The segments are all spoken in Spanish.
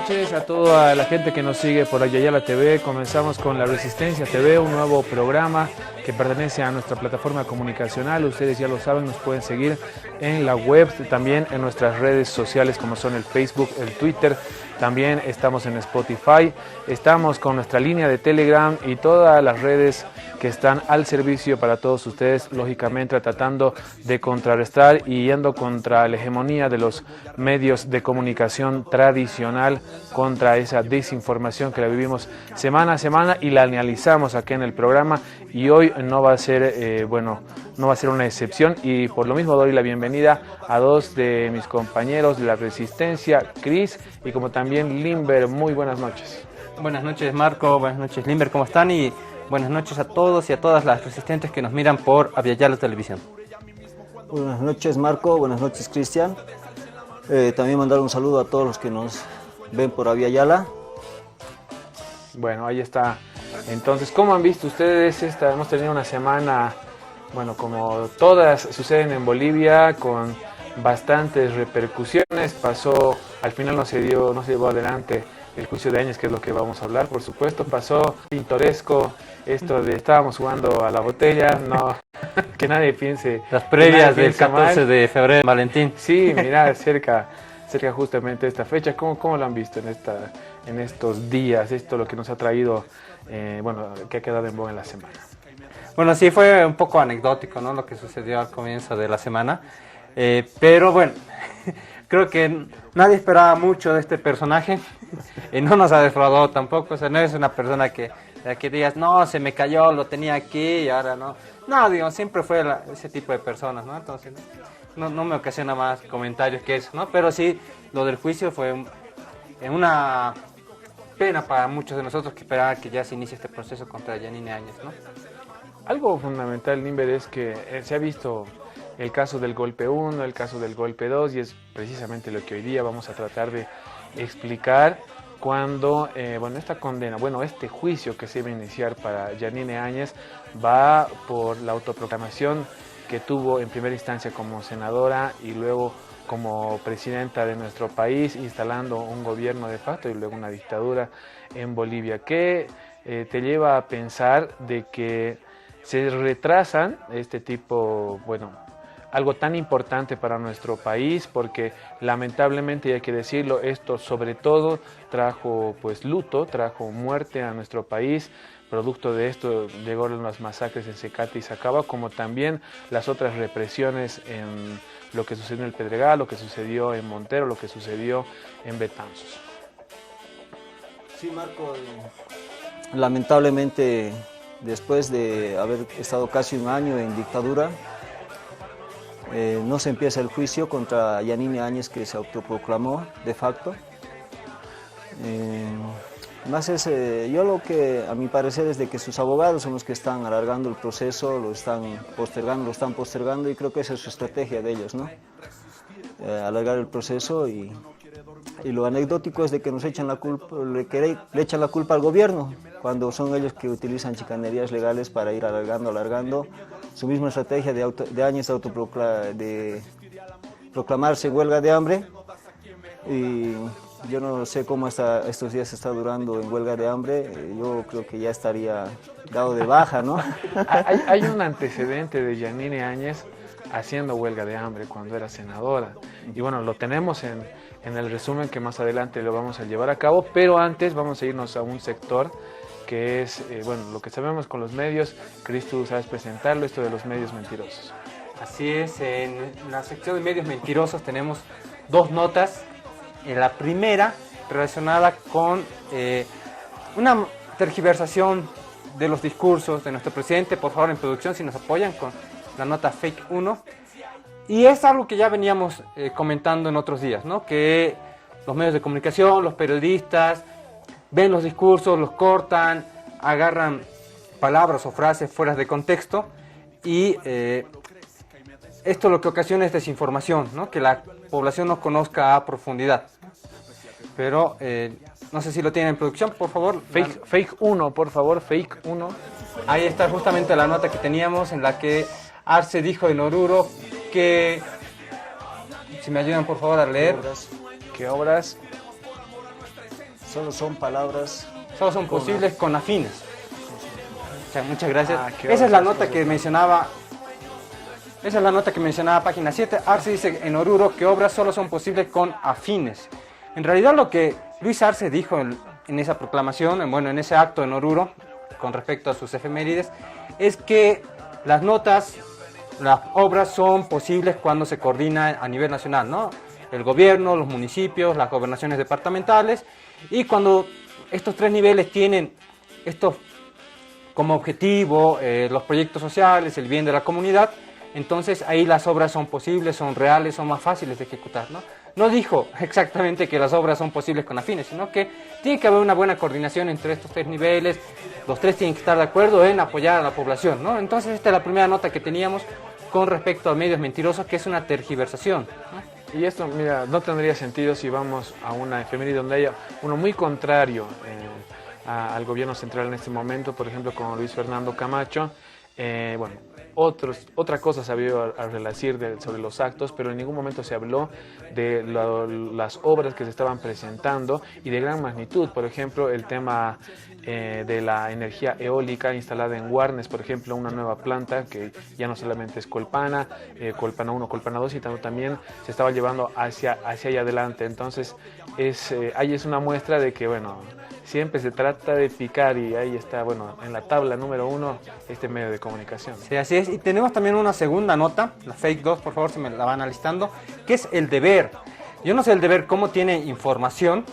noches a toda la gente que nos sigue por Ayayala TV. Comenzamos con La Resistencia TV, un nuevo programa que pertenece a nuestra plataforma comunicacional. Ustedes ya lo saben, nos pueden seguir en la web, también en nuestras redes sociales como son el Facebook, el Twitter. También estamos en Spotify, estamos con nuestra línea de Telegram y todas las redes que están al servicio para todos ustedes, lógicamente tratando de contrarrestar y yendo contra la hegemonía de los medios de comunicación tradicional, contra esa desinformación que la vivimos semana a semana y la analizamos aquí en el programa, y hoy no va a ser, no va a ser una excepción, y por lo mismo doy la bienvenida a dos de mis compañeros de La Resistencia, Chris y como también Limber. Muy buenas noches. Buenas noches, Marco, buenas noches, Limber, ¿cómo están? Y buenas noches a todos y a todas las resistentes que nos miran por Aviala Televisión. Buenas noches, Marco, buenas noches, Cristian. También mandar un saludo a todos los que nos ven por Aviala. Bueno, ahí está. Entonces, ¿cómo han visto ustedes hemos tenido una semana, bueno, como todas suceden en Bolivia, con bastantes repercusiones? Pasó, al final no se llevó adelante el juicio de Áñez, que es lo que vamos a hablar, por supuesto. Pasó pintoresco esto de estábamos jugando a la botella, no, que nadie piense. Las previas del 14 mal. de febrero, Valentín. Sí, mira, cerca justamente esta fecha. ¿Cómo lo han visto en estos días? Esto lo que nos ha traído, que ha quedado en boga en la semana. Bueno, sí, fue un poco anecdótico, ¿no?, lo que sucedió al comienzo de la semana. Pero bueno, creo que nadie esperaba mucho de este personaje y no nos ha defraudado tampoco. O sea, no es una persona que digas, no, se me cayó, lo tenía aquí y ahora no. No, digo, siempre fue ese tipo de personas, ¿no? Entonces, no me ocasiona más comentarios que eso, ¿no? Pero sí, lo del juicio fue una pena para muchos de nosotros que esperaban que ya se inicie este proceso contra Yanine Áñez, ¿no? Algo fundamental, Limber, es que se ha visto el caso del golpe 1, el caso del golpe 2, y es precisamente lo que hoy día vamos a tratar de explicar cuando, esta condena, este juicio que se iba a iniciar para Yanine Áñez va por la autoproclamación que tuvo en primera instancia como senadora y luego como presidenta de nuestro país, instalando un gobierno de facto y luego una dictadura en Bolivia. ¿Qué te lleva a pensar de que se retrasan este tipo, algo tan importante para nuestro país? Porque lamentablemente, y hay que decirlo, esto sobre todo trajo luto, trajo muerte a nuestro país. Producto de esto llegaron las masacres en Secate y Sacaba, como también las otras represiones en lo que sucedió en el Pedregal, lo que sucedió en Montero, lo que sucedió en Betanzos. Sí, Marco, lamentablemente después de haber estado casi un año en dictadura, no se empieza el juicio contra Yanine Áñez, que se autoproclamó de facto. Yo lo que a mi parecer es de que sus abogados son los que están alargando el proceso, lo están postergando, y creo que esa es su estrategia de ellos, ¿no? Alargar el proceso, y lo anecdótico es de que nos echan la culpa, le echan la culpa al gobierno, cuando son ellos que utilizan chicanerías legales para ir alargando su misma estrategia de Áñez de proclamarse huelga de hambre. Y yo no sé cómo hasta estos días está durando en huelga de hambre. Yo creo que ya estaría dado de baja, ¿no? Hay un antecedente de Yanine Áñez haciendo huelga de hambre cuando era senadora. Y lo tenemos en el resumen que más adelante lo vamos a llevar a cabo. Pero antes vamos a irnos a un sector que es, lo que sabemos con los medios. Cris, tú sabes presentarlo, esto de los medios mentirosos. Así es, en la sección de medios mentirosos tenemos dos notas. La primera relacionada con una tergiversación de los discursos de nuestro presidente. Por favor, en producción, si nos apoyan con la nota Fake 1. Y es algo que ya veníamos comentando en otros días, ¿no? Que los medios de comunicación, los periodistas, ven los discursos, los cortan, agarran palabras o frases fuera de contexto, y esto lo que ocasiona es desinformación, ¿no? Que la población no conozca a profundidad. Pero no sé si lo tienen en producción, por favor. Fake 1, por favor, Fake 1. Ahí está justamente la nota que teníamos, en la que Arce dijo en Oruro que, si me ayudan por favor a leer, ¿Qué obras? Solo son palabras. Solo son posibles con afines. O sea, muchas gracias. Esa es la nota que mencionaba. Esa es la nota que mencionaba página 7. Arce dice en Oruro que obras solo son posibles con afines. En realidad lo que Luis Arce dijo en esa proclamación, bueno, en ese acto en Oruro, con respecto a sus efemérides, es que las obras son posibles cuando se coordina a nivel nacional, ¿no? El gobierno, los municipios, las gobernaciones departamentales, y cuando estos tres niveles tienen estos como objetivo, los proyectos sociales, el bien de la comunidad, entonces ahí las obras son posibles, son reales, son más fáciles de ejecutar, ¿no? No dijo exactamente que las obras son posibles con afines, sino que tiene que haber una buena coordinación entre estos tres niveles, los tres tienen que estar de acuerdo en apoyar a la población, ¿no? Entonces esta es la primera nota que teníamos con respecto a medios mentirosos, que es una tergiversación, ¿no? Y esto, mira, no tendría sentido si vamos a una efeméride donde haya uno muy contrario al gobierno central en este momento, por ejemplo, con Luis Fernando Camacho. Bueno, otra cosa se había a decir sobre los actos, pero en ningún momento se habló de las obras que se estaban presentando y de gran magnitud. Por ejemplo, el tema de la energía eólica instalada en Guarnes, por ejemplo, una nueva planta que ya no solamente es Colpana, Colpana 1, Colpana 2, sino también se estaba llevando hacia allá adelante. Entonces, ahí es una muestra de que, bueno, siempre se trata de picar y ahí está, bueno, en la tabla número 1, este medio de comunicación. Sí, así es. Y tenemos también una segunda nota, la Fake 2, por favor, si me la van alistando, que es El Deber. Yo no sé El Deber cómo tiene información,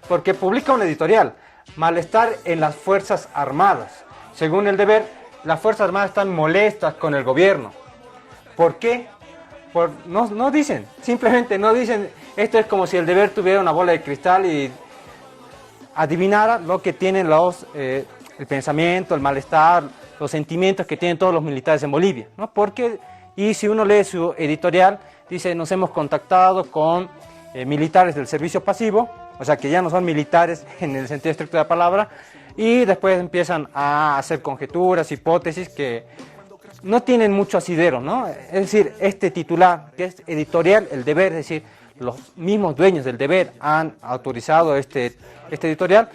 porque publica un editorial, malestar en las Fuerzas Armadas. Según El Deber, las Fuerzas Armadas están molestas con el gobierno. ¿Por qué? No dicen, simplemente no dicen. Esto es como si El Deber tuviera una bola de cristal y adivinara lo que tienen el pensamiento, el malestar, los sentimientos que tienen todos los militares en Bolivia, ¿no? Y si uno lee su editorial, dice, nos hemos contactado con militares del servicio pasivo, o sea que ya no son militares en el sentido estricto de la palabra, y después empiezan a hacer conjeturas, hipótesis que no tienen mucho asidero, ¿no? Es decir, este titular, que es editorial, El Deber, es decir, los mismos dueños del Deber han autorizado este editorial,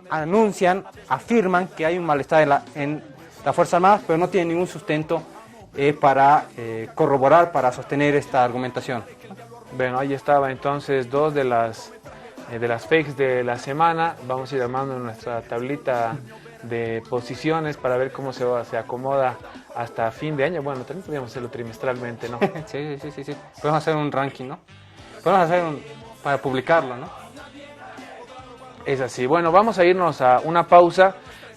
anuncian, afirman que hay un malestar en las Fuerzas Armadas, pero no tienen ningún sustento para corroborar, para sostener esta argumentación. Bueno, ahí estaba entonces dos de las fakes de la semana. Vamos a ir armando nuestra tablita de posiciones para ver cómo se acomoda hasta fin de año. Bueno, también podríamos hacerlo trimestralmente, ¿no? Sí. Podemos hacer un ranking, ¿no? Podemos hacer para publicarlo, ¿no? Es así. Bueno, vamos a irnos a una pausa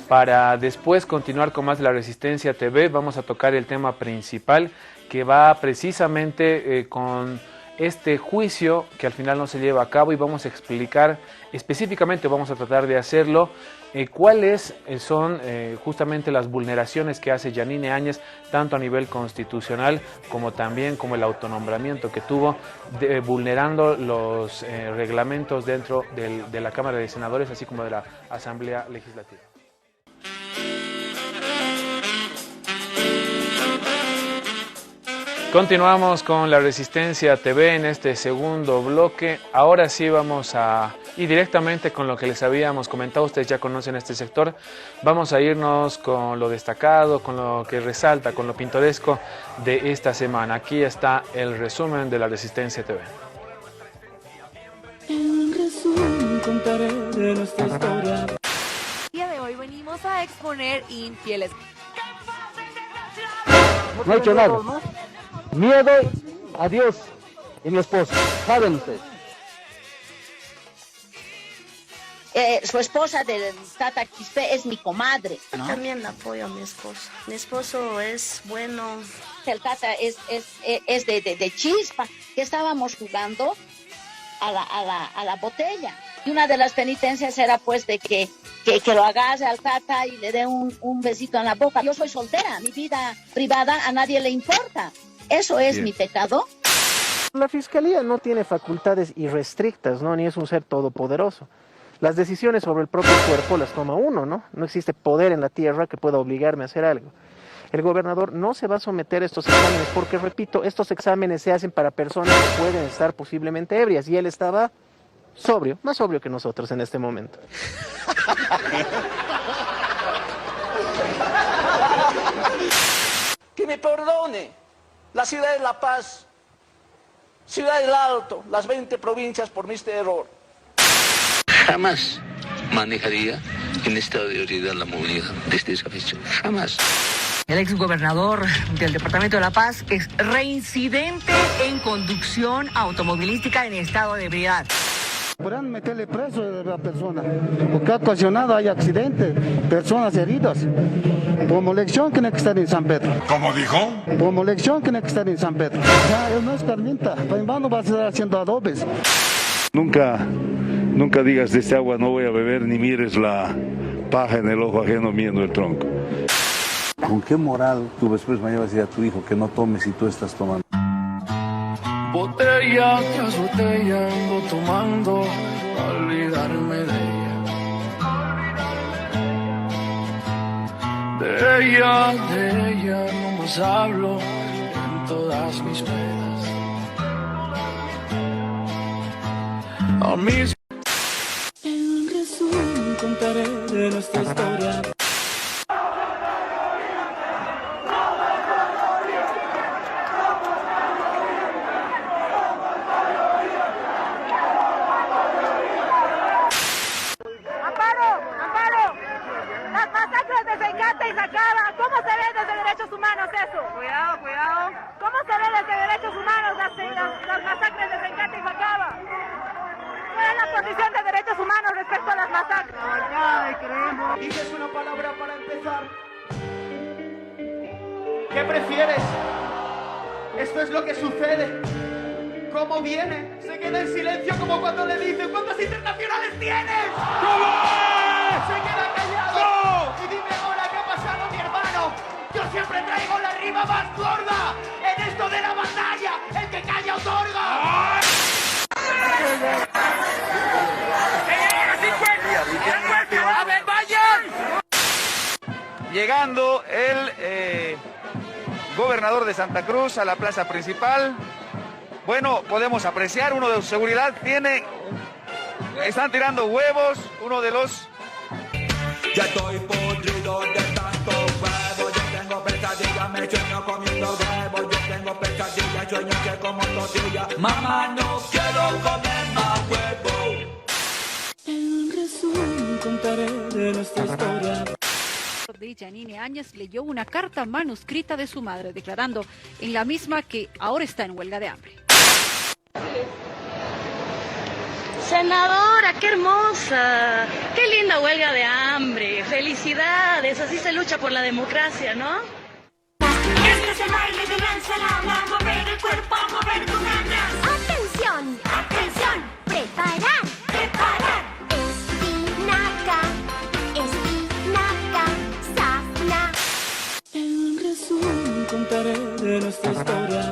para después continuar con más de La Resistencia TV. Vamos a tocar el tema principal que va precisamente con este juicio que al final no se lleva a cabo, y vamos a explicar específicamente, vamos a tratar de hacerlo, cuáles son justamente las vulneraciones que hace Yanine Áñez, tanto a nivel constitucional como también como el autonombramiento que tuvo, vulnerando los reglamentos dentro de la Cámara de Senadores, así como de la Asamblea Legislativa. Continuamos con La Resistencia TV en este segundo bloque. Ahora sí vamos a ir directamente con lo que les habíamos comentado. Ustedes ya conocen este sector. Vamos a irnos con lo destacado, con lo que resalta, con lo pintoresco de esta semana. Aquí está el resumen de La Resistencia TV. En resumen contaré de nuestra historia. El día de hoy venimos a exponer infieles. No ha hecho nada. Miedo a Dios y mi esposo. ¿Saben ustedes? Su esposa del Tata Quispe es mi comadre, ¿no? También apoyo a mi esposo. Mi esposo es bueno. El Tata es de chispa, que estábamos jugando a la botella. Y una de las penitencias era pues de que lo agarre al Tata y le dé un besito en la boca. Yo soy soltera, mi vida privada a nadie le importa. ¿Eso es mi pecado? La Fiscalía no tiene facultades irrestrictas, ¿no? Ni es un ser todopoderoso. Las decisiones sobre el propio cuerpo las toma uno, ¿no? No existe poder en la tierra que pueda obligarme a hacer algo. El gobernador no se va a someter a estos exámenes porque, repito, estos exámenes se hacen para personas que pueden estar posiblemente ebrias, y él estaba sobrio, más sobrio que nosotros en este momento. Que me perdone la ciudad de La Paz, Ciudad del Alto, las 20 provincias por mi error. Jamás manejaría en estado de ebriedad la movilidad desde esa fecha. Jamás. El exgobernador del departamento de La Paz es reincidente en conducción automovilística en estado de ebriedad. Podrán meterle preso a la persona, porque ha ocasionado, hay accidentes, personas heridas. Como elección tiene que estar en San Pedro. ¿Cómo dijo? Como elección tiene que estar en San Pedro. Ya, él no es carminta, en vano va a estar haciendo adobes. Nunca digas de este agua no voy a beber, ni mires la paja en el ojo ajeno viendo el tronco. ¿Con qué moral tú después mañana vas a decir a tu hijo que no tomes si tú estás tomando? Botella tras botella ando tomando, a olvidarme de ella. De ella no más hablo en todas mis penas. A mis... En resumen contaré de nuestra historia. ¿Cómo se ve desde derechos humanos eso? Cuidado, cuidado. ¿Cómo se ve desde derechos humanos las masacres de Sencata y Bacaba? ¿Cuál es la posición de derechos humanos respecto a las masacres? Dices una palabra para empezar. ¿Qué prefieres? Esto es lo que sucede. ¿Cómo viene? Se queda en silencio como cuando le dicen ¿cuántos internacionales tienes? ¿Cómo? Se queda callado. ¡No! Y dime ahora qué ha pasado, mi hermano. Yo siempre traigo la rima más gorda. En esto de la batalla, el que calla otorga. ¡A ver, vayan! Llegando el gobernador de Santa Cruz a la plaza principal. Bueno, podemos apreciar, uno de su seguridad están tirando huevos, uno de los... Ya estoy podrido de tanto huevo, yo tengo pesadilla, me sueño comiendo huevo, yo tengo pesadilla, sueño que como tortilla. Mamá, no quiero comer más huevo. En resumen contaré de nuestra historia. De Yanine Áñez leyó una carta manuscrita de su madre declarando en la misma que ahora está en huelga de hambre. Senadora, qué hermosa, qué linda huelga de hambre, felicidades, así se lucha por la democracia, ¿no? Este es el baile de la ensalada, mover el cuerpo, mover con ganas. ¡Atención! ¡Atención! ¡Preparar! ¡Preparar! Espinaca, safna. En resumen contaré de nuestra historia.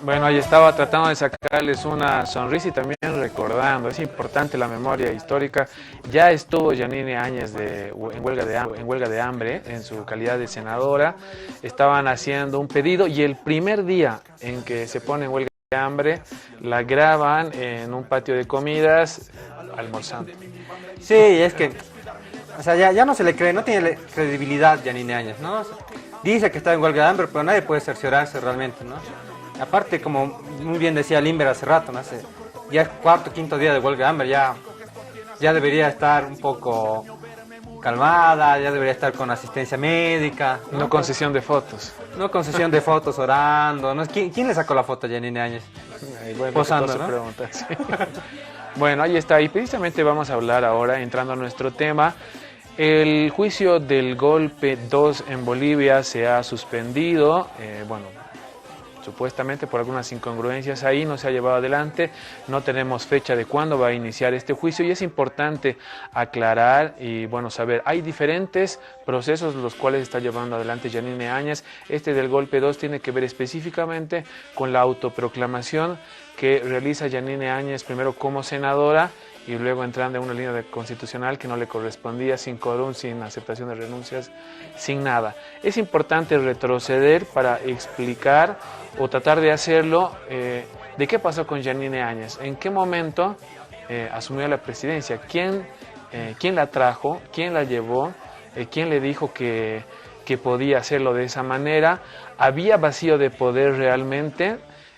Bueno, ahí estaba tratando de sacarles una sonrisa y también recordando, es importante la memoria histórica. Ya estuvo Yanine Áñez en huelga de hambre en su calidad de senadora. Estaban haciendo un pedido y el primer día en que se pone en huelga de hambre la graban en un patio de comidas almorzando. Sí, es que, o sea, ya no se le cree, no tiene credibilidad Yanine Áñez, ¿no? O sea, dice que está en huelga de hambre, pero nadie puede cerciorarse realmente, ¿no? Aparte, como muy bien decía Limber hace rato, ¿no? Ya es cuarto, quinto día de huelga de hambre, ya debería estar un poco calmada, ya debería estar con asistencia médica. No con sesión de fotos. No con sesión de fotos orando, ¿no? ¿Quién le sacó la foto a Yanine Áñez? Bueno, posando, ¿no? Sí. Bueno, ahí está, y precisamente vamos a hablar ahora, entrando a nuestro tema. El juicio del golpe 2 en Bolivia se ha suspendido, supuestamente por algunas incongruencias ahí no se ha llevado adelante, no tenemos fecha de cuándo va a iniciar este juicio y es importante aclarar y saber, hay diferentes procesos los cuales está llevando adelante Yanine Áñez. Este del golpe 2 tiene que ver específicamente con la autoproclamación que realiza Yanine Áñez primero como senadora y luego entrando en una línea constitucional que no le correspondía, sin quórum, sin aceptación de renuncias, sin nada. Es importante retroceder para explicar o tratar de hacerlo de qué pasó con Yanine Áñez, en qué momento asumió la presidencia, quién la trajo, quién la llevó, quién le dijo que podía hacerlo de esa manera. Había vacío de poder realmente.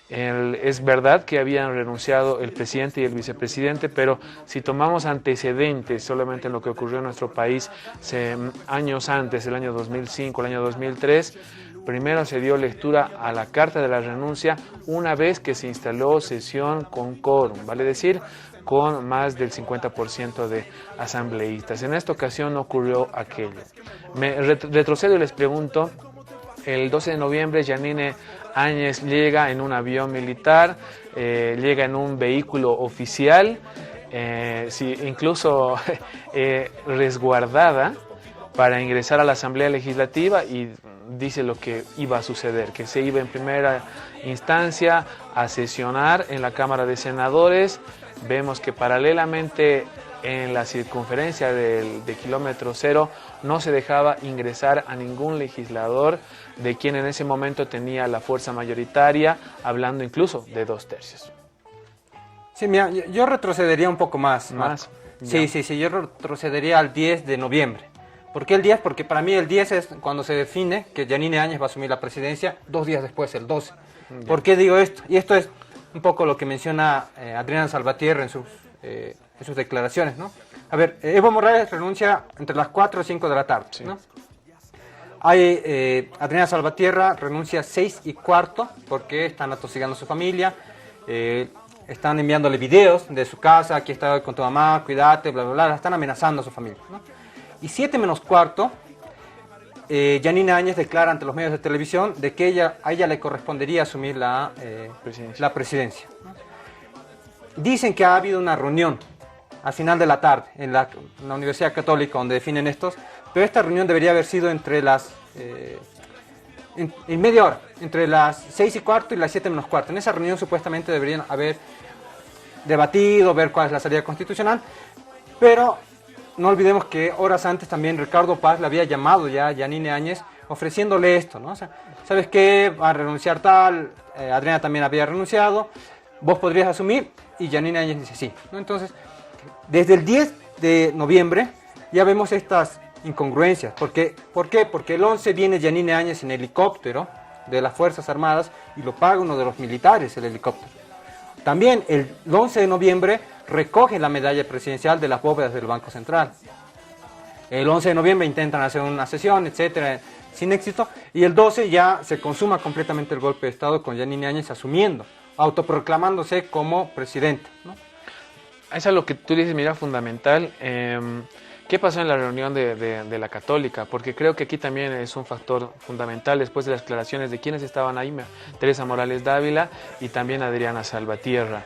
Es verdad que habían renunciado el presidente y el vicepresidente, pero si tomamos antecedentes solamente en lo que ocurrió en nuestro país años antes, el año 2005, el año 2003, primero se dio lectura a la carta de la renuncia una vez que se instaló sesión con quórum, vale decir, con más del 50% de asambleístas. En esta ocasión no ocurrió aquello. Me retrocedo y les pregunto, el 12 de noviembre Yanine Áñez llega en un avión militar, llega en un vehículo oficial, incluso resguardada para ingresar a la Asamblea Legislativa, y dice lo que iba a suceder, que se iba en primera instancia a sesionar en la Cámara de Senadores. Vemos que paralelamente en la circunferencia de kilómetro cero no se dejaba ingresar a ningún legislador de quien en ese momento tenía la fuerza mayoritaria, hablando incluso de 2/3. Sí, mira, yo retrocedería un poco más. Sí, yo retrocedería al 10 de noviembre. ¿Por qué el 10? Porque para mí el 10 es cuando se define que Yanine Áñez va a asumir la presidencia, 2 días después, el 12. ¿Por qué digo esto? Y esto es un poco lo que menciona Adriana Salvatierra en sus declaraciones, ¿no? A ver, Evo Morales renuncia entre las 4 y 5 de la tarde, ¿no? Adriana Salvatierra renuncia a 6:15 porque están atosigando a su familia, están enviándole videos de su casa, aquí está con tu mamá, cuídate, bla, bla, bla, están amenazando a su familia, ¿no? Y 7:15, Yanine Áñez declara ante los medios de televisión de que a ella le correspondería asumir la presidencia. Dicen que ha habido una reunión al final de la tarde en la Universidad Católica donde definen estos, pero esta reunión debería haber sido entre en media hora, entre las 6:15 y las 7:15. En esa reunión supuestamente deberían haber debatido, ver cuál es la salida constitucional, pero no olvidemos que horas antes también Ricardo Paz le había llamado ya a Yanine Áñez ofreciéndole esto, ¿no? O sea, ¿sabes qué? Va a renunciar tal, Adriana también había renunciado, vos podrías asumir, y Yanine Áñez dice sí, ¿no? Entonces, desde el 10 de noviembre ya vemos estas incongruencias. ¿Por qué? Porque el 11 viene Yanine Áñez en helicóptero de las Fuerzas Armadas y lo paga uno de los militares el helicóptero. También el 11 de noviembre recoge la medalla presidencial de las bóvedas del Banco Central. El 11 de noviembre intentan hacer una sesión, etcétera, sin éxito, y el 12 ya se consuma completamente el golpe de Estado con Yanine Áñez asumiendo, autoproclamándose como presidente, ¿no? Eso es lo que tú dices, mira, fundamental. ¿Qué pasó en la reunión de la Católica? Porque creo que aquí también es un factor fundamental después de las declaraciones de quienes estaban ahí, Teresa Morales Dávila y también Adriana Salvatierra.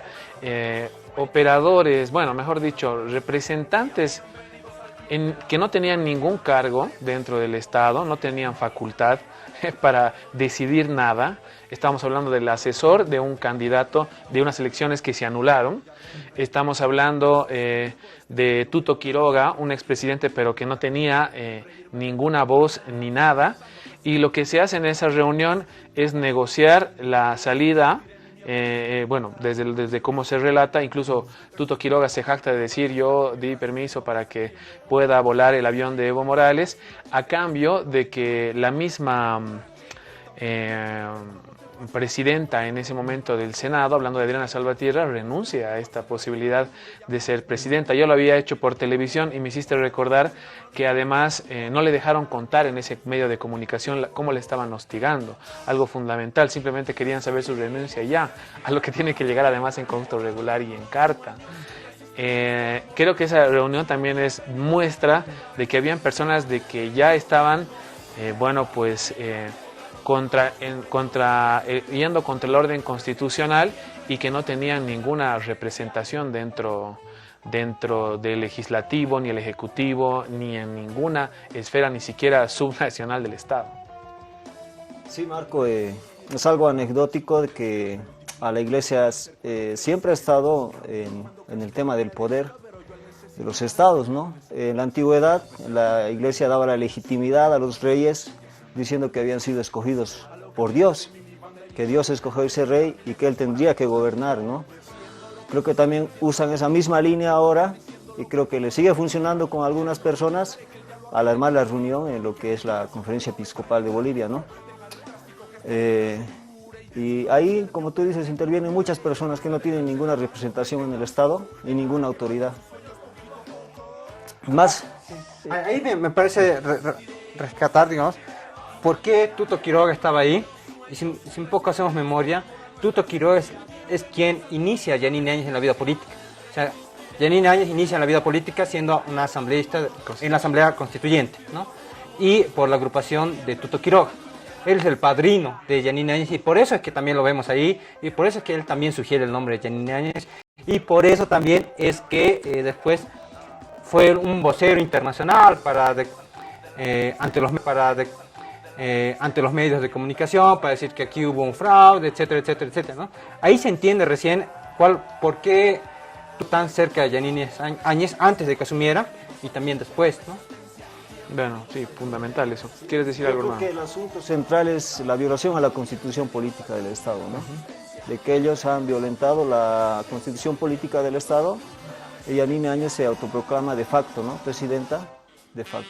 Operadores, bueno, mejor dicho, representantes que no tenían ningún cargo dentro del Estado, no tenían facultad para decidir nada. Estamos hablando del asesor de un candidato de unas elecciones que se anularon. Estamos hablando de Tuto Quiroga, un expresidente pero que no tenía ninguna voz ni nada. Y lo que se hace en esa reunión es negociar la salida. Bueno, desde cómo se relata, incluso Tuto Quiroga se jacta de decir: yo di permiso para que pueda volar el avión de Evo Morales, a cambio de que la misma presidenta en ese momento del Senado, hablando de Adriana Salvatierra, renuncia a esta posibilidad de ser presidenta. Yo lo había hecho por televisión y me hiciste recordar que además no le dejaron contar en ese medio de comunicación cómo le estaban hostigando, algo fundamental. Simplemente querían saber su renuncia ya, a lo que tiene que llegar además en conducto regular y en carta. Creo que esa reunión también es muestra de que habían personas de que ya estaban, yendo contra el orden constitucional y que no tenían ninguna representación dentro del legislativo, ni el ejecutivo, ni en ninguna esfera, ni siquiera subnacional del Estado. Sí, Marco, es algo anecdótico de que a la Iglesia siempre ha estado en el tema del poder, los estados, ¿no? En la antigüedad, la iglesia daba la legitimidad a los reyes diciendo que habían sido escogidos por Dios, que Dios escogió ese rey y que él tendría que gobernar, ¿no? Creo que también usan esa misma línea ahora y creo que le sigue funcionando con algunas personas al armar la reunión en lo que es la Conferencia Episcopal de Bolivia, ¿no? Y ahí, como tú dices, intervienen muchas personas que no tienen ninguna representación en el Estado y ninguna autoridad. Más... Ahí me parece rescatar, digamos, por qué Tuto Quiroga estaba ahí. Y si un poco hacemos memoria, Tuto Quiroga es quien inicia a Yanine Áñez en la vida política. O sea, Yanine Áñez inicia en la vida política siendo una asambleísta en la Asamblea Constituyente, ¿no? Y por la agrupación de Tuto Quiroga. Él es el padrino de Yanine Áñez y por eso es que también lo vemos ahí y por eso es que él también sugiere el nombre de Yanine Áñez y por eso también es que después fue un vocero internacional ante los medios de comunicación para decir que aquí hubo un fraude, etcétera, etcétera, etcétera, ¿no? Ahí se entiende recién por qué tan cerca de Yanine Áñez antes de que asumiera y también después, ¿no? Bueno, sí, fundamental eso. ¿Quieres decir algo más? Yo creo que el asunto central es la violación a la Constitución política del Estado, ¿no? De que ellos han violentado la Constitución política del Estado y Yanine Áñez se autoproclama de facto, ¿no? Presidenta de facto.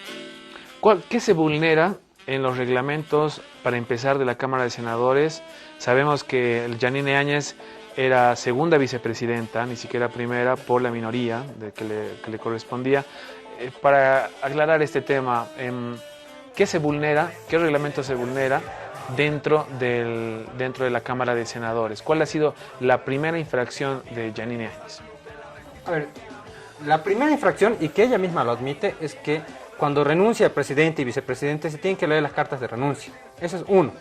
¿Qué se vulnera en los reglamentos, para empezar, de la Cámara de Senadores? Sabemos que Yanine Áñez era segunda vicepresidenta, ni siquiera primera, por la minoría que le correspondía. Para aclarar este tema, ¿qué se vulnera? ¿Qué reglamento se vulnera dentro de la Cámara de Senadores? ¿Cuál ha sido la primera infracción de Yanine Áñez? A ver, la primera infracción, y que ella misma lo admite, es que cuando renuncia el presidente y vicepresidente se tienen que leer las cartas de renuncia. Eso es uno,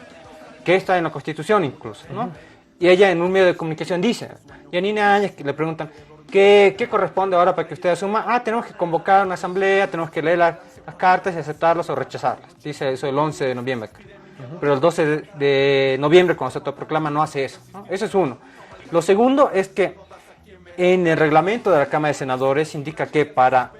que está en la Constitución incluso, ¿no? Y ella en un medio de comunicación dice, Yanine Áñez, que le preguntan, ¿qué corresponde ahora para que usted asuma? Tenemos que convocar una asamblea, tenemos que leer las cartas y aceptarlas o rechazarlas. Dice eso el 11 de noviembre. Pero el 12 de noviembre, cuando se autoproclama, no hace eso, ¿no? Eso es uno. Lo segundo es que en el reglamento de la Cámara de Senadores indica que para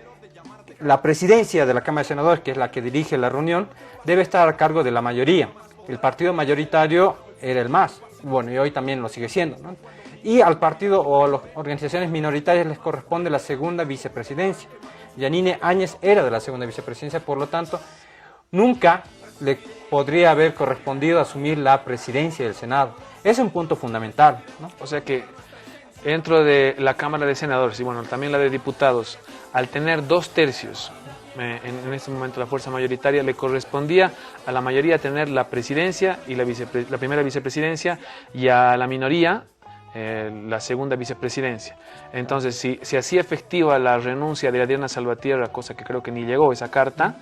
la presidencia de la Cámara de Senadores, que es la que dirige la reunión, debe estar a cargo de la mayoría. El partido mayoritario era el MAS. Bueno, y hoy también lo sigue siendo, ¿no? Y al partido o a las organizaciones minoritarias les corresponde la segunda vicepresidencia. Yanine Áñez era de la segunda vicepresidencia, por lo tanto, nunca le podría haber correspondido asumir la presidencia del Senado. Es un punto fundamental, ¿no? O sea que dentro de la Cámara de Senadores y bueno, también la de Diputados, al tener 2/3, en este momento la fuerza mayoritaria, le correspondía a la mayoría tener la presidencia y la primera vicepresidencia y a la minoría la segunda vicepresidencia. Entonces, si se hacía efectiva la renuncia de Adriana Salvatierra, cosa que creo que ni llegó esa carta,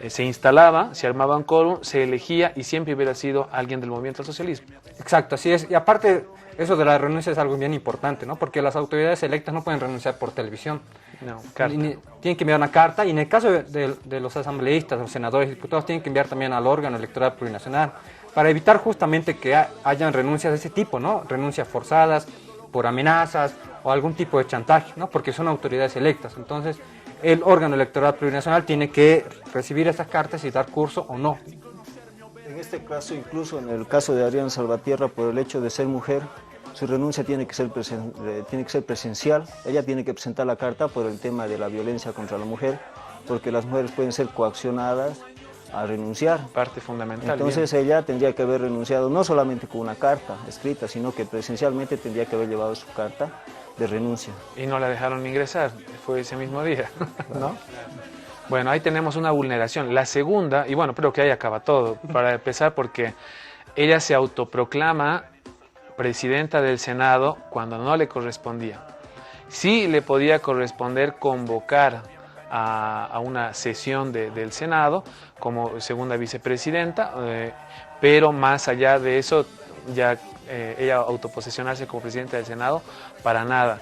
se instalaba, se armaba un quórum, se elegía y siempre hubiera sido alguien del movimiento al socialismo. Exacto, así es. Y aparte, eso de la renuncia es algo bien importante, ¿no? Porque las autoridades electas no pueden renunciar por televisión. No, carta. Tienen que enviar una carta y en el caso de los asambleístas, los senadores y diputados, tienen que enviar también al órgano electoral plurinacional para evitar justamente que hayan renuncias de ese tipo, ¿no? Renuncias forzadas por amenazas o algún tipo de chantaje, ¿no? Porque son autoridades electas. Entonces, el órgano electoral plurinacional tiene que recibir esas cartas y dar curso o no. En este caso, incluso en el caso de Adriana Salvatierra, por el hecho de ser mujer, su renuncia tiene que ser presencial. Ella tiene que presentar la carta por el tema de la violencia contra la mujer, porque las mujeres pueden ser coaccionadas a renunciar. Parte fundamental. Entonces bien. ella tendría que haber renunciado no solamente con una carta escrita, sino que presencialmente tendría que haber llevado su carta de renuncia. Y no la dejaron ingresar, fue ese mismo día, ¿no? Bueno, ahí tenemos una vulneración. La segunda, y bueno, creo que ahí acaba todo, para empezar, porque ella se autoproclama presidenta del Senado cuando no le correspondía. Sí le podía corresponder convocar a una sesión del Senado como segunda vicepresidenta, pero más allá de eso, ya ella autoposesionarse como presidenta del Senado, para nada.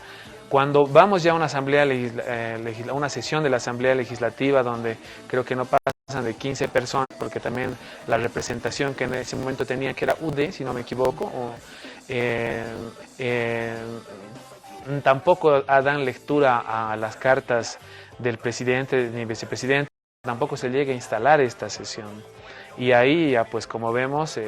Cuando vamos ya a una asamblea una sesión de la Asamblea Legislativa donde creo que no pasan de 15 personas, porque también la representación que en ese momento tenía, que era UD, si no me equivoco, tampoco dan lectura a las cartas del presidente ni vicepresidente, tampoco se llega a instalar esta sesión. Y ahí, ya, pues como vemos,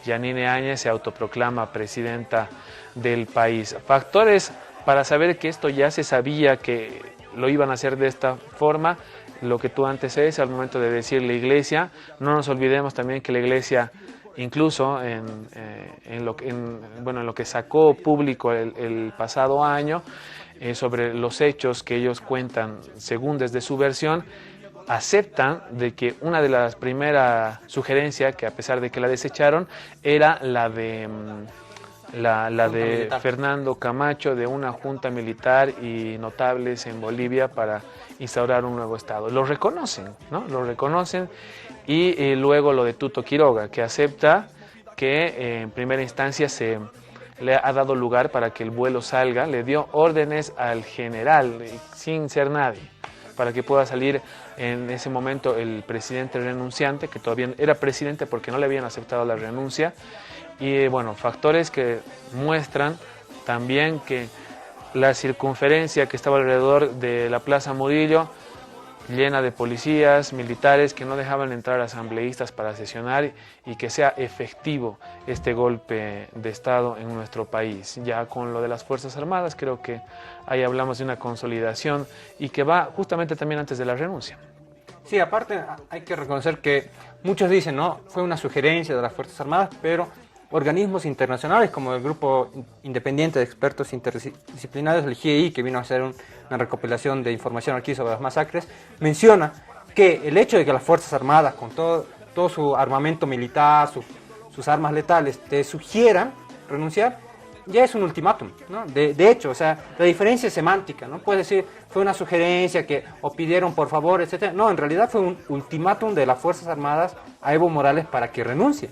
Yanine Áñez se autoproclama presidenta del país. Factores para saber que esto ya se sabía que lo iban a hacer de esta forma, lo que tú antecedes al momento de decir la iglesia. No nos olvidemos también que la iglesia, incluso en lo que sacó público el pasado año, sobre los hechos que ellos cuentan según desde su versión, aceptan de que una de las primeras sugerencias, que a pesar de que la desecharon, era la de Fernando Camacho, de una junta militar y notables en Bolivia para instaurar un nuevo estado. Lo reconocen, ¿no? Lo reconocen. Y luego lo de Tuto Quiroga, que acepta que en primera instancia le ha dado lugar para que el vuelo salga, le dio órdenes al general, sin ser nadie, para que pueda salir en ese momento el presidente renunciante, que todavía era presidente porque no le habían aceptado la renuncia. Y bueno, factores que muestran también que la circunferencia que estaba alrededor de la Plaza Murillo, llena de policías, militares que no dejaban entrar asambleístas para sesionar, y que sea efectivo este golpe de Estado en nuestro país. Ya con lo de las Fuerzas Armadas, creo que ahí hablamos de una consolidación y que va justamente también antes de la renuncia. Sí, aparte hay que reconocer que muchos dicen, no, fue una sugerencia de las Fuerzas Armadas, pero organismos internacionales como el Grupo Independiente de Expertos Interdisciplinarios, el GIEI, que vino a hacer una recopilación de información aquí sobre las masacres, menciona que el hecho de que las Fuerzas Armadas, con todo su armamento militar, sus armas letales, te sugieran renunciar, ya es un ultimátum, ¿no? De hecho, o sea, la diferencia es semántica, ¿no? Puedes decir, fue una sugerencia que, o pidieron por favor, etc. No, en realidad fue un ultimátum de las Fuerzas Armadas a Evo Morales para que renuncie.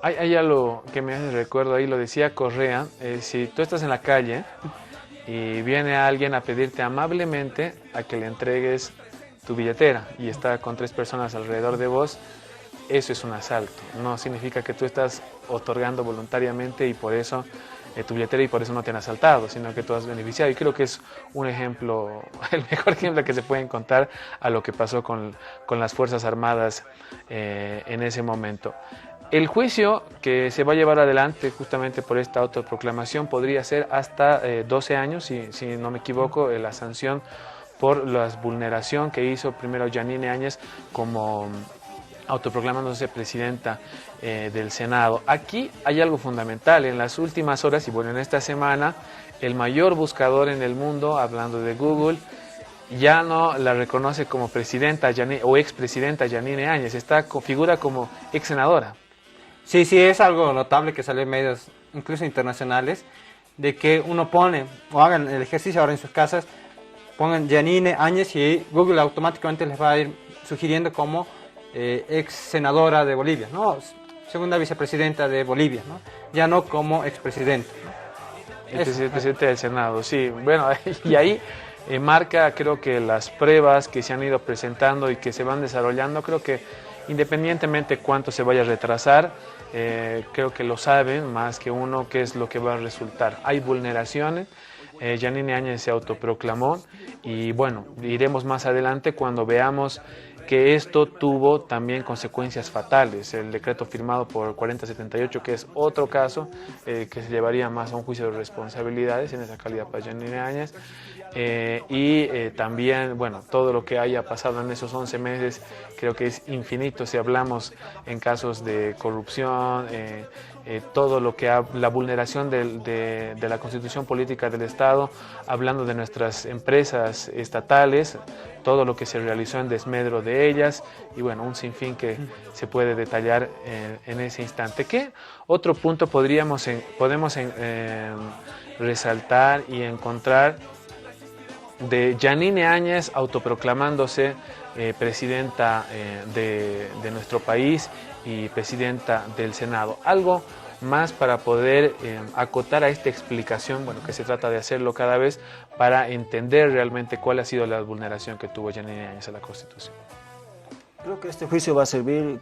Hay algo que me recuerdo ahí, lo decía Correa, si tú estás en la calle y viene alguien a pedirte amablemente a que le entregues tu billetera y está con 3 personas alrededor de vos, eso es un asalto. No significa que tú estás otorgando voluntariamente y por eso tu billetera, y por eso no te han asaltado, sino que tú has beneficiado. Y creo que es un ejemplo, el mejor ejemplo que se puede encontrar a lo que pasó con las Fuerzas Armadas en ese momento. El juicio que se va a llevar adelante justamente por esta autoproclamación podría ser hasta 12 años, si no me equivoco, la sanción por la vulneración que hizo primero Yanine Áñez como autoproclamándose presidenta del Senado. Aquí hay algo fundamental. En las últimas horas, y bueno, en esta semana, el mayor buscador en el mundo, hablando de Google, ya no la reconoce como presidenta o expresidenta Yanine Áñez, figura como ex senadora. Sí, es algo notable que sale en medios, incluso internacionales, de que uno pone, o hagan el ejercicio ahora en sus casas, pongan Yanine Áñez y Google automáticamente les va a ir sugiriendo como ex senadora de Bolivia, ¿no? Segunda vicepresidenta de Bolivia, ¿no? Ya no como expresidente, ¿no? El presidente del Senado, sí. Bueno, y ahí marca, creo que las pruebas que se han ido presentando y que se van desarrollando, creo que independientemente cuánto se vaya a retrasar, creo que lo saben más que uno qué es lo que va a resultar. Hay vulneraciones, Yanine Áñez se autoproclamó y bueno, iremos más adelante cuando veamos que esto tuvo también consecuencias fatales. El decreto firmado por 4078, que es otro caso que se llevaría más a un juicio de responsabilidades en esa calidad para Yanine Áñez. También, bueno, todo lo que haya pasado en esos 11 meses creo que es infinito si hablamos en casos de corrupción, todo lo que la vulneración de la Constitución Política del Estado, hablando de nuestras empresas estatales, todo lo que se realizó en desmedro de ellas y bueno, un sinfín que se puede detallar en ese instante. ¿Qué otro punto podemos resaltar y encontrar de Yanine Áñez autoproclamándose presidenta de nuestro país y presidenta del Senado? Algo más para poder acotar a esta explicación, bueno, que se trata de hacerlo cada vez para entender realmente cuál ha sido la vulneración que tuvo Yanine Áñez a la Constitución. Creo que este juicio va a servir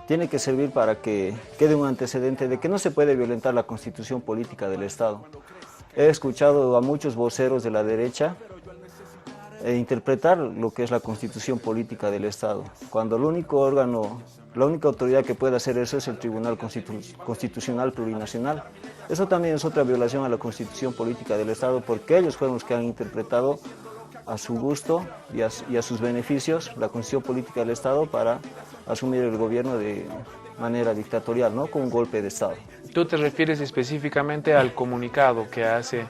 tiene que servir para que quede un antecedente de que no se puede violentar la Constitución Política del Estado. He escuchado a muchos voceros de la derecha interpretar lo que es la constitución política del Estado, cuando el único órgano, la única autoridad que puede hacer eso es el Tribunal Constitucional Plurinacional. Eso también es otra violación a la constitución política del Estado, porque ellos fueron los que han interpretado a su gusto y a sus beneficios la constitución política del Estado para asumir el gobierno de manera dictatorial, ¿no? Con un golpe de Estado. Tú te refieres específicamente al comunicado que hace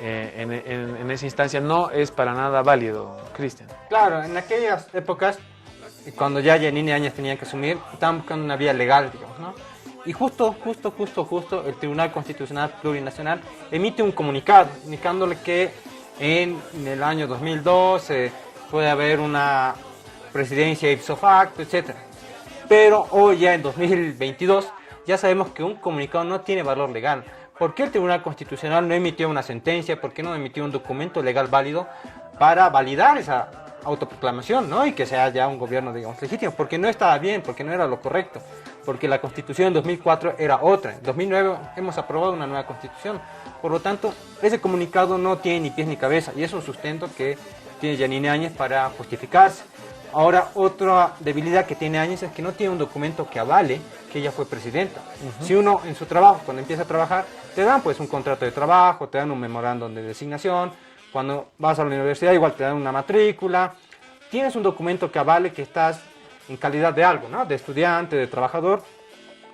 en esa instancia. No es para nada válido, Cristian. Claro, en aquellas épocas, cuando ya Yanine Áñez tenía que asumir, estaban buscando una vía legal, digamos, ¿no? Y justo el Tribunal Constitucional Plurinacional emite un comunicado indicándole que en el año 2002 puede haber una presidencia ipso facto, etc. Pero hoy ya en 2022 ya sabemos que un comunicado no tiene valor legal. ¿Por qué el Tribunal Constitucional no emitió una sentencia? ¿Por qué no emitió un documento legal válido para validar esa autoproclamación, ¿no? Y que sea ya un gobierno, digamos, legítimo? Porque no estaba bien, porque no era lo correcto, porque la Constitución en 2004 era otra. En 2009 hemos aprobado una nueva Constitución. Por lo tanto, ese comunicado no tiene ni pies ni cabeza y es un sustento que tiene Yanine Áñez para justificarse. Ahora, otra debilidad que tiene Áñez es que no tiene un documento que avale que ella fue presidenta. Si uno en su trabajo, cuando empieza a trabajar, te dan pues un contrato de trabajo, te dan un memorándum de designación, cuando vas a la universidad igual te dan una matrícula, tienes un documento que avale que estás en calidad de algo, ¿no? De estudiante, de trabajador,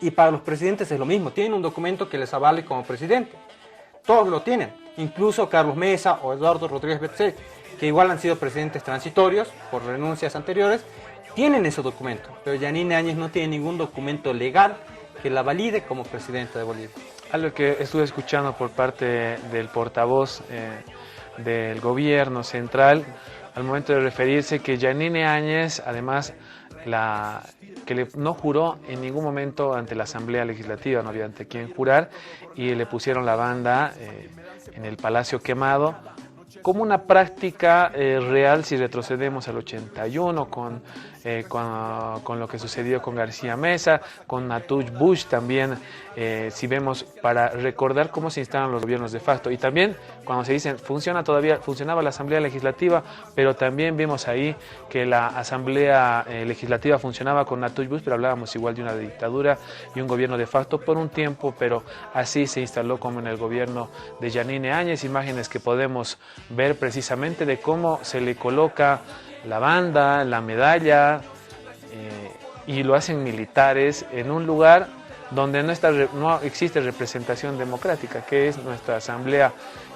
y para los presidentes es lo mismo, tienen un documento que les avale como presidente. Todos lo tienen, incluso Carlos Mesa o Eduardo Rodríguez Betzel, que igual han sido presidentes transitorios por renuncias anteriores, tienen ese documento, pero Yanine Áñez no tiene ningún documento legal que la valide como presidenta de Bolivia. Algo que estuve escuchando por parte del portavoz del gobierno central, al momento de referirse que Yanine Áñez, además, no juró en ningún momento ante la Asamblea Legislativa, no había ante quién jurar, y le pusieron la banda en el Palacio Quemado, como una práctica real si retrocedemos al 81 con lo que sucedió con García Mesa, con Natush Bush también, si vemos para recordar cómo se instalan los gobiernos de facto. Y también cuando se dice funcionaba la Asamblea Legislativa, pero también vimos ahí que la Asamblea Legislativa funcionaba con Natush Bush, pero hablábamos igual de una dictadura y un gobierno de facto por un tiempo, pero así se instaló como en el gobierno de Yanine Áñez, imágenes que podemos ver precisamente de cómo se le coloca la banda, la medalla, y lo hacen militares en un lugar donde no existe representación democrática, que es nuestra Asamblea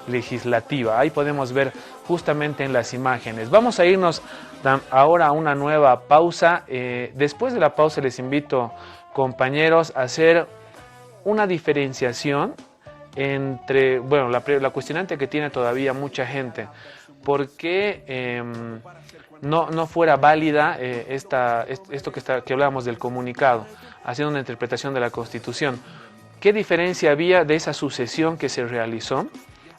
Legislativa. Ahí podemos ver justamente en las imágenes. Vamos a irnos ahora a una nueva pausa. Después de la pausa les invito, compañeros, a hacer una diferenciación entre, bueno, la cuestionante que tiene todavía mucha gente, ¿por qué no fuera válida esto que hablábamos del comunicado, haciendo una interpretación de la Constitución? ¿Qué diferencia había de esa sucesión que se realizó,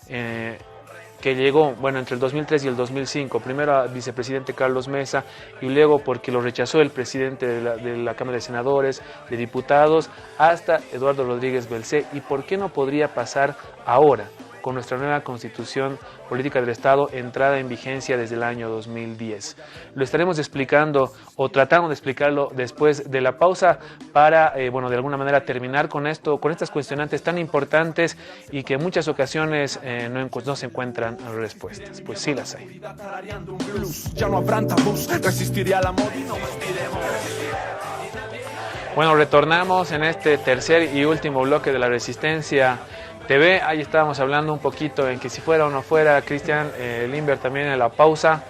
que llegó, bueno, entre el 2003 y el 2005, primero al vicepresidente Carlos Mesa y luego porque lo rechazó el presidente de la Cámara de Senadores, de Diputados, hasta Eduardo Rodríguez Belcé? ¿Y por qué no podría pasar ahora con nuestra nueva Constitución Política del Estado, entrada en vigencia desde el año 2010? Lo estaremos explicando o tratando de explicarlo después de la pausa para, bueno, de alguna manera terminar con esto, con estas cuestionantes tan importantes y que en muchas ocasiones no se encuentran respuestas. Pues sí las hay. Bueno, retornamos en este tercer y último bloque de La Resistencia TV. Ahí estábamos hablando un poquito en que si fuera o no fuera, Cristian Limber también en la pausa,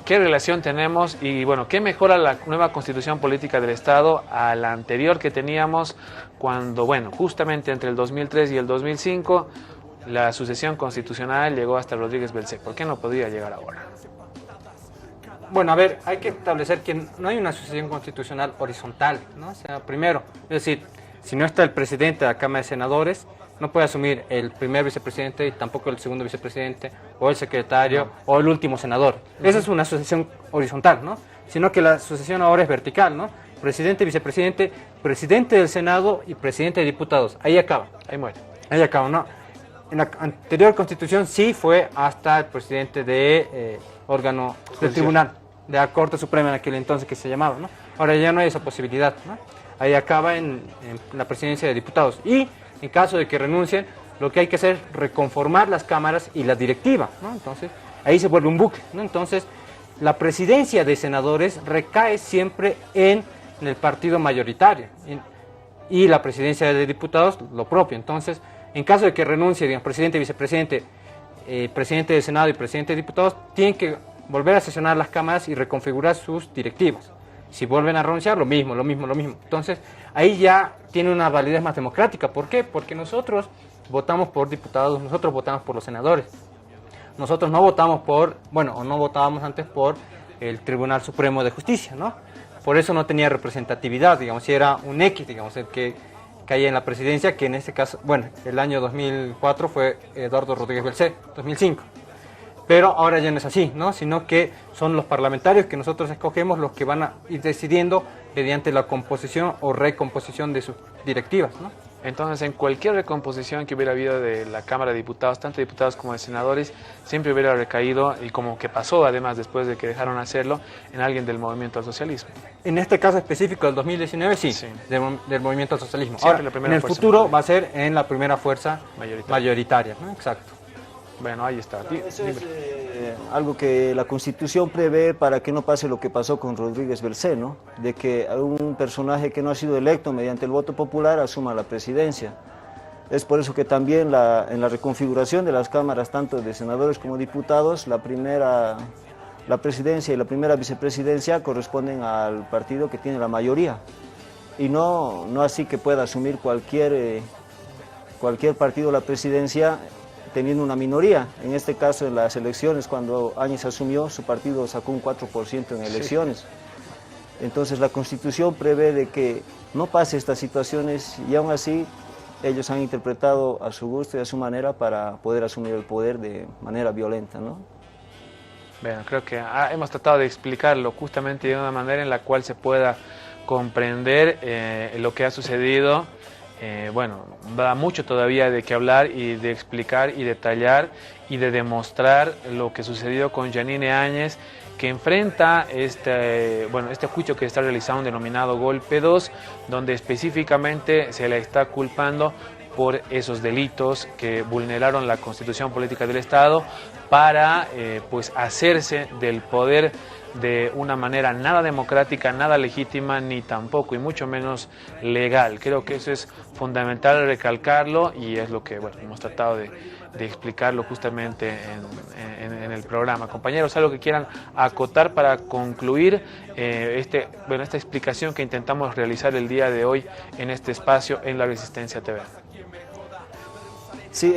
qué relación tenemos y bueno, qué mejora la nueva Constitución Política del Estado a la anterior que teníamos cuando, bueno, justamente entre el 2003 y el 2005 la sucesión constitucional llegó hasta Rodríguez Belcé. ¿Por qué no podría llegar ahora? Bueno, a ver, hay que establecer que no hay una sucesión constitucional horizontal, ¿no? O sea, primero, es decir, si no está el presidente de la Cámara de Senadores, no puede asumir el primer vicepresidente y tampoco el segundo vicepresidente o el secretario o el último senador. Esa es una sucesión horizontal, ¿no? Sino que la sucesión ahora es vertical, ¿no? Presidente, vicepresidente, presidente del Senado y presidente de diputados. Ahí acaba. Ahí muere. Ahí acaba, ¿no? en la anterior constitución sí fue hasta el presidente de órgano del tribunal, de la Corte Suprema en aquel entonces que se llamaba, ¿no? Ahora ya no hay esa posibilidad, ¿no? Ahí acaba en la presidencia de diputados. Y en caso de que renuncien, lo que hay que hacer es reconformar las cámaras y la directiva, ¿no? Entonces, ahí se vuelve un bucle, ¿no? Entonces, la presidencia de senadores recae siempre en el partido mayoritario y la presidencia de diputados lo propio. Entonces, en caso de que renuncie, digamos, presidente, vicepresidente, presidente de Senado y presidente de diputados, tienen que volver a sesionar las cámaras y reconfigurar sus directivas. Si vuelven a renunciar, lo mismo. Entonces, ahí ya tiene una validez más democrática. ¿Por qué? Porque nosotros votamos por diputados, nosotros votamos por los senadores. Nosotros no votamos no votábamos antes por el Tribunal Supremo de Justicia, ¿no? Por eso no tenía representatividad, digamos, si era un X, digamos, el que caía en la presidencia, que en este caso, el año 2004 fue Eduardo Rodríguez Belcé, 2005. Pero ahora ya no es así, ¿no? Sino que son los parlamentarios que nosotros escogemos los que van a ir decidiendo mediante la composición o recomposición de sus directivas, ¿no? Entonces, en cualquier recomposición que hubiera habido de la Cámara de Diputados, tanto de diputados como de senadores, siempre hubiera recaído, y como que pasó además después de que dejaron hacerlo, en alguien del movimiento al socialismo. En este caso específico del 2019, sí. Del movimiento al socialismo. Siempre Ahora, la primera en el fuerza futuro va a ser en la primera fuerza mayoritaria, ¿no? Exacto. Bueno, ahí está. Eso es algo que la Constitución prevé para que no pase lo que pasó con Rodríguez Belcé, ¿no? De que un personaje que no ha sido electo mediante el voto popular asuma la presidencia. Es por eso que también en la reconfiguración de las cámaras, tanto de senadores como diputados, la presidencia y la primera vicepresidencia corresponden al partido que tiene la mayoría. Y no así que pueda asumir cualquier partido la presidencia teniendo una minoría. En este caso, en las elecciones, cuando Áñez asumió, su partido sacó un 4% en elecciones. Sí. Entonces, la Constitución prevé de que no pase estas situaciones y aún así ellos han interpretado a su gusto y a su manera para poder asumir el poder de manera violenta, ¿no? Bueno, creo que hemos tratado de explicarlo justamente de una manera en la cual se pueda comprender lo que ha sucedido. Da mucho todavía de qué hablar y de explicar y detallar y de demostrar lo que sucedió con Yanine Áñez, que enfrenta este juicio que está realizando denominado Golpe 2, donde específicamente se le está culpando por esos delitos que vulneraron la Constitución Política del Estado para hacerse del poder de una manera nada democrática, nada legítima, ni tampoco, y mucho menos legal. Creo que eso es fundamental recalcarlo y es lo que hemos tratado de explicarlo justamente en el programa. Compañeros, ¿algo que quieran acotar para concluir esta explicación que intentamos realizar el día de hoy en este espacio en La Resistencia TV? Sí,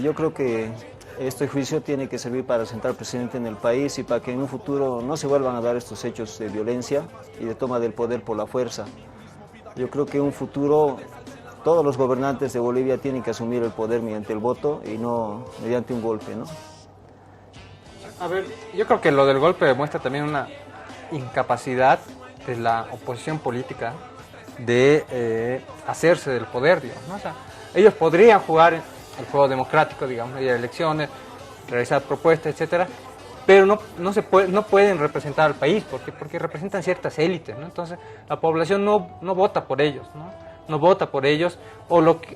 yo creo que este juicio tiene que servir para sentar presidente en el país y para que en un futuro no se vuelvan a dar estos hechos de violencia y de toma del poder por la fuerza. Yo creo que en un futuro todos los gobernantes de Bolivia tienen que asumir el poder mediante el voto y no mediante un golpe, ¿no? A ver, yo creo que lo del golpe demuestra también una incapacidad de la oposición política de hacerse del poder, digamos, ¿no? O sea, ellos podrían jugar el juego democrático, digamos, ir a elecciones, realizar propuestas, etcétera, pero no pueden representar al país porque representan ciertas élites, ¿no? Entonces la población no vota por ellos, no vota por ellos,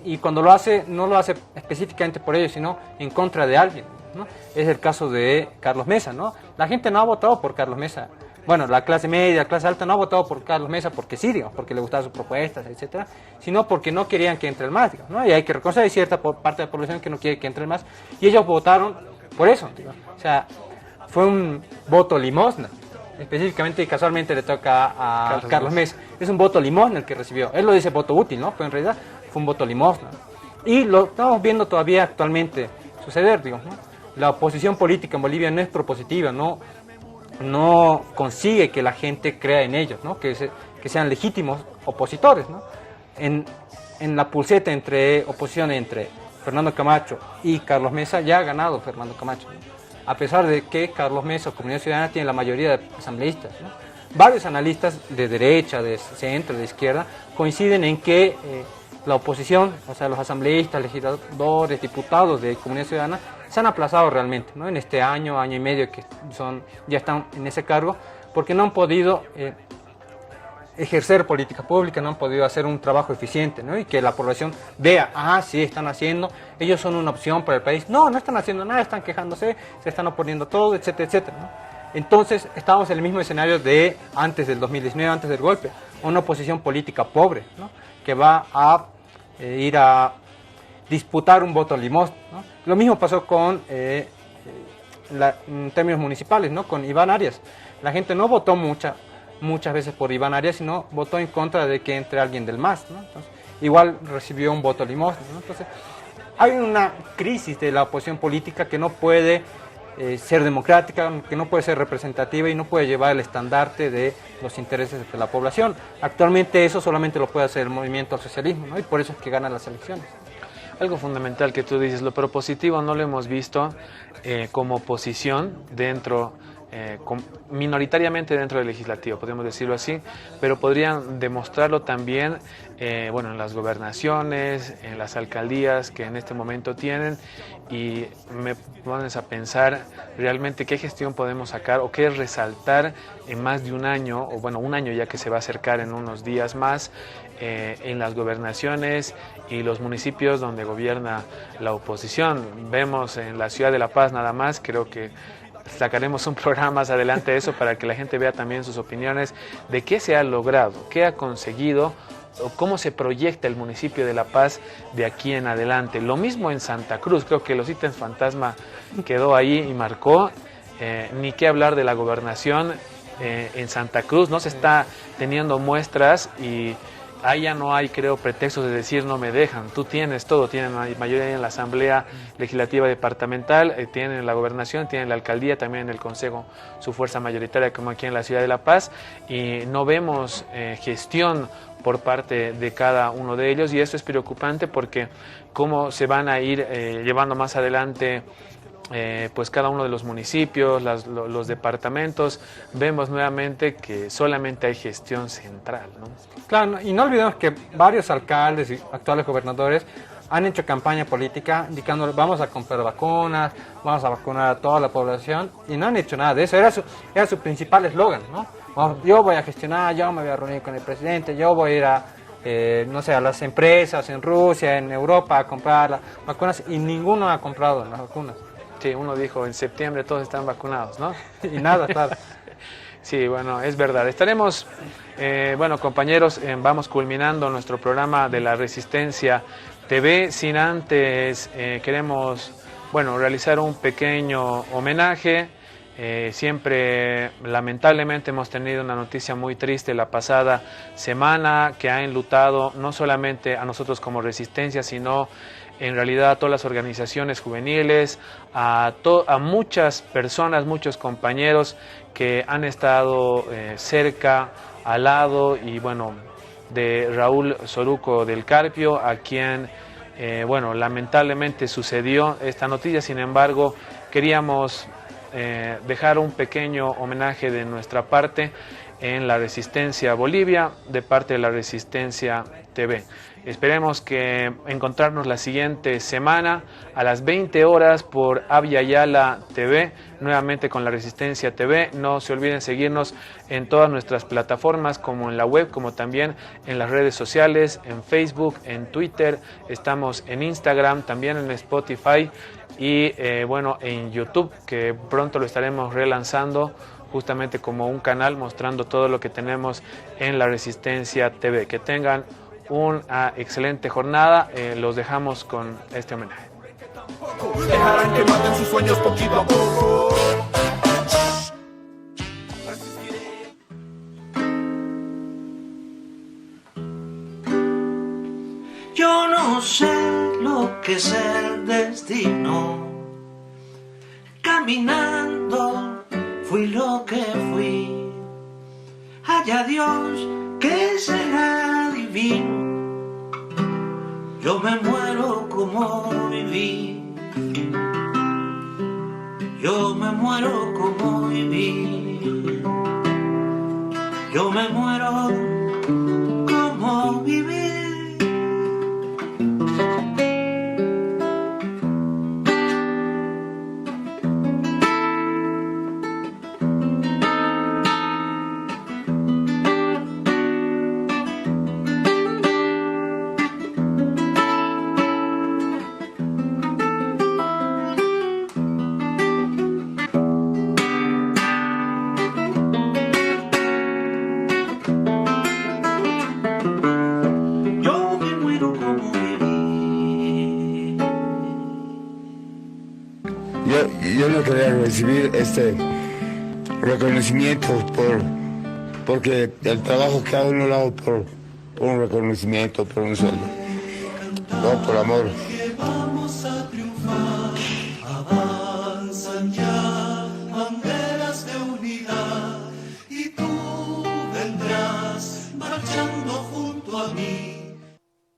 y cuando lo hace, no lo hace específicamente por ellos, sino en contra de alguien, ¿no? Es el caso de Carlos Mesa, ¿no? La gente no ha votado por Carlos Mesa. Bueno, la clase media, la clase alta no ha votado por Carlos Mesa porque sí, digamos, porque le gustaban sus propuestas, etcétera, sino porque no querían que entre el MAS, digamos, ¿no? Y hay que reconocer, hay cierta parte de la población que no quiere que entre el MAS, y ellos votaron por eso, digamos. O sea, fue un voto limosna, específicamente y casualmente le toca a Carlos Mesa. Es un voto limosna el que recibió. Él lo dice voto útil, ¿no? Pero en realidad fue un voto limosna. Y lo estamos viendo todavía actualmente suceder, digamos, ¿no? La oposición política en Bolivia no es propositiva, no consigue que la gente crea en ellos, ¿no? Que sean legítimos opositores, ¿no? En la pulseta entre oposición entre Fernando Camacho y Carlos Mesa ya ha ganado Fernando Camacho, ¿no? A pesar de que Carlos Mesa, Comunidad Ciudadana, tiene la mayoría de asambleístas, ¿no? Varios analistas de derecha, de centro, de izquierda, coinciden en que la oposición, o sea, los asambleístas, legisladores, diputados de Comunidad Ciudadana, se han aplazado realmente, ¿no? En este año y medio que ya están en ese cargo, porque no han podido ejercer política pública, no han podido hacer un trabajo eficiente, ¿no? Y que la población vea, sí, están haciendo, ellos son una opción para el país. No están haciendo nada, están quejándose, se están oponiendo todo, etcétera, etcétera, ¿no? Entonces, estamos en el mismo escenario de antes del 2019, antes del golpe, una oposición política pobre, ¿no? Que va a ir a disputar un voto limosna, ¿no? Lo mismo pasó con en términos municipales, ¿no? Con Iván Arias. La gente no votó muchas veces por Iván Arias, sino votó en contra de que entre alguien del MAS, ¿no? Entonces, igual recibió un voto limosna, ¿no? Entonces, hay una crisis de la oposición política que no puede ser democrática, que no puede ser representativa y no puede llevar el estandarte de los intereses de la población. Actualmente eso solamente lo puede hacer el movimiento al socialismo, ¿no? Y por eso es que ganan las elecciones. Algo fundamental que tú dices, lo propositivo no lo hemos visto como oposición dentro, minoritariamente dentro del legislativo, podemos decirlo así, pero podrían demostrarlo también en las gobernaciones, en las alcaldías que en este momento tienen, y me pones a pensar realmente qué gestión podemos sacar o qué resaltar en más de un año, o un año ya que se va a acercar en unos días más, en las gobernaciones y los municipios donde gobierna la oposición. Vemos en la ciudad de La Paz nada más, creo que sacaremos un programa más adelante de eso para que la gente vea también sus opiniones de qué se ha logrado, qué ha conseguido o cómo se proyecta el municipio de La Paz de aquí en adelante. Lo mismo en Santa Cruz, creo que los ítems fantasma quedó ahí y marcó, ni qué hablar de la gobernación en Santa Cruz, no se está teniendo muestras y ahí ya no hay, creo, pretextos de decir no me dejan. Tú tienes todo, tienen mayoría en la Asamblea Legislativa Departamental, tienen la gobernación, tienen la alcaldía, también en el Consejo su fuerza mayoritaria como aquí en la ciudad de La Paz, y no vemos gestión por parte de cada uno de ellos, y esto es preocupante porque cómo se van a ir llevando más adelante pues cada uno de los municipios, los departamentos. Vemos nuevamente que solamente hay gestión central, ¿no? Claro, y no olvidemos que varios alcaldes y actuales gobernadores han hecho campaña política indicando vamos a comprar vacunas, vamos a vacunar a toda la población, y no han hecho nada de eso. Era su principal eslogan, ¿no? Yo voy a gestionar, yo me voy a reunir con el presidente, yo voy a ir a a las empresas en Rusia, en Europa a comprar las vacunas, y ninguno ha comprado las vacunas. Sí, uno dijo en septiembre todos están vacunados, ¿no? Y nada, claro. Sí, bueno, es verdad. Estaremos, compañeros, vamos culminando nuestro programa de la Resistencia TV. Sin antes, queremos, realizar un pequeño homenaje. Siempre, lamentablemente, hemos tenido una noticia muy triste la pasada semana que ha enlutado no solamente a nosotros como Resistencia, sino en realidad a todas las organizaciones juveniles, a muchas personas, muchos compañeros que han estado cerca, al lado de Raúl Soruco del Carpio, a quien lamentablemente sucedió esta noticia. Sin embargo, queríamos dejar un pequeño homenaje de nuestra parte en la Resistencia Bolivia, de parte de la Resistencia TV. Esperemos que encontrarnos la siguiente semana a las 20 horas por Avia Yala TV, nuevamente con la Resistencia TV. No se olviden seguirnos en todas nuestras plataformas, como en la web, como también en las redes sociales, en Facebook, en Twitter, estamos en Instagram, también en Spotify y en YouTube, que pronto lo estaremos relanzando justamente como un canal mostrando todo lo que tenemos en la Resistencia TV. Que tengan una excelente jornada, los dejamos con este homenaje. Dejarán que maten sus sueños poquito a poco. Yo no sé lo que es el destino. Caminando fui lo que fui. Haya Dios que será divino. Yo me muero como viví. Yo me muero como viví. Yo me muero como viví. yo no quería recibir este reconocimiento porque el trabajo que hago no lo hago por un reconocimiento, por un sueldo, no por amor. Vamos a triunfar.